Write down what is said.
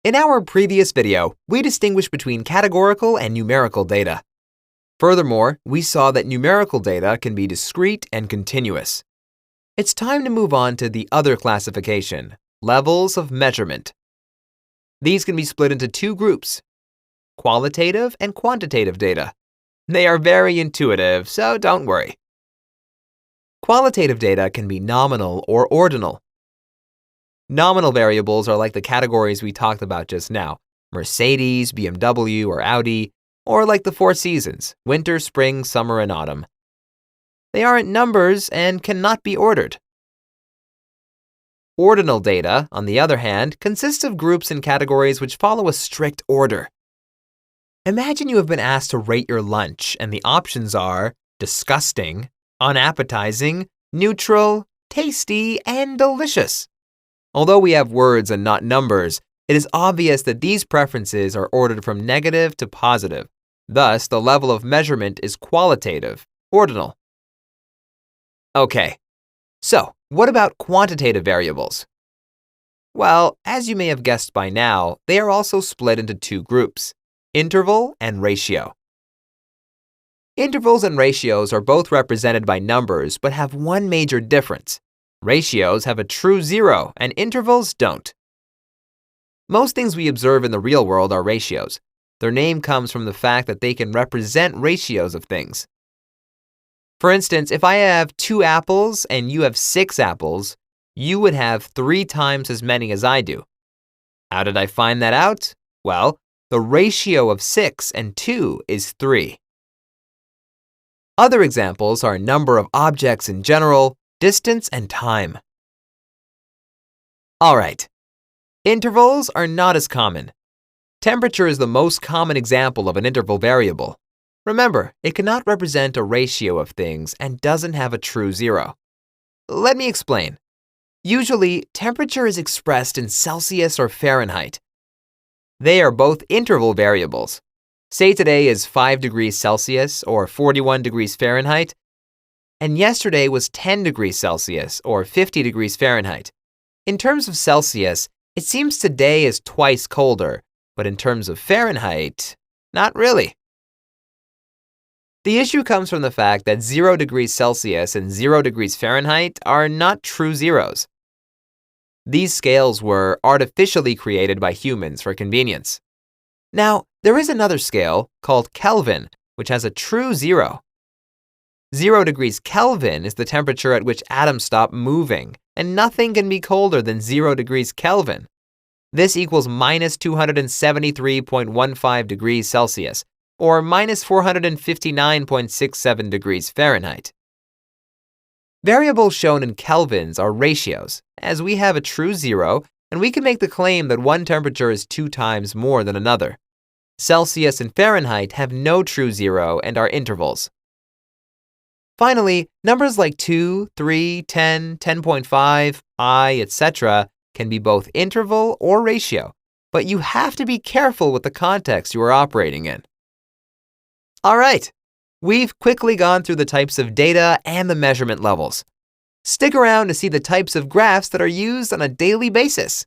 In our previous video, we distinguished between categorical and numerical data. Furthermore, we saw that numerical data can be discrete and continuous. It's time to move on to the other classification, levels of measurement. These can be split into two groups, qualitative and quantitative data. They are very intuitive, so don't worry. Qualitative data can be nominal or ordinal. Nominal variables are like the categories we talked about just now, Mercedes, BMW, or Audi, or like the four seasons, winter, spring, summer, and autumn. They aren't numbers and cannot be ordered. Ordinal data, on the other hand, consists of groups and categories which follow a strict order. Imagine you have been asked to rate your lunch, and the options are disgusting, unappetizing, neutral, tasty, and delicious. Although we have words and not numbers, it is obvious that these preferences are ordered from negative to positive. Thus, the level of measurement is qualitative, ordinal. Okay, so what about quantitative variables? Well, as you may have guessed by now, they are also split into two groups, interval and ratio. Intervals and ratios are both represented by numbers but have one major difference. Ratios have a true zero and intervals don't. Most things we observe in the real world are ratios. Their name comes from the fact that they can represent ratios of things. For instance, if I have 2 apples and you have 6 apples, you would have 3 times as many as I do. How did I find that out? Well, the ratio of 6 and 2 is 3. Other examples are number of objects in general, distance, and time. All right, intervals are not as common. Temperature is the most common example of an interval variable. Remember, it cannot represent a ratio of things and doesn't have a true zero. Let me explain. Usually, temperature is expressed in Celsius or Fahrenheit. They are both interval variables. Say today is 5 degrees Celsius or 41 degrees Fahrenheit, and yesterday was 10 degrees Celsius or 50 degrees Fahrenheit. In terms of Celsius, it seems today is twice colder, but in terms of Fahrenheit, not really. The issue comes from the fact that 0 degrees Celsius and 0 degrees Fahrenheit are not true zeros. These scales were artificially created by humans for convenience. Now, there is another scale called Kelvin, which has a true zero. 0 degrees Kelvin is the temperature at which atoms stop moving, and nothing can be colder than 0 degrees Kelvin. This equals minus 273.15 degrees Celsius, or minus 459.67 degrees Fahrenheit. Variables shown in kelvins are ratios, as we have a true zero, and we can make the claim that one temperature is 2 times more than another. Celsius and Fahrenheit have no true zero and are intervals. Finally, numbers like 2, 3, 10, 10.5, I, etc. can be both interval or ratio, but you have to be careful with the context you are operating in. All right, we've quickly gone through the types of data and the measurement levels. Stick around to see the types of graphs that are used on a daily basis.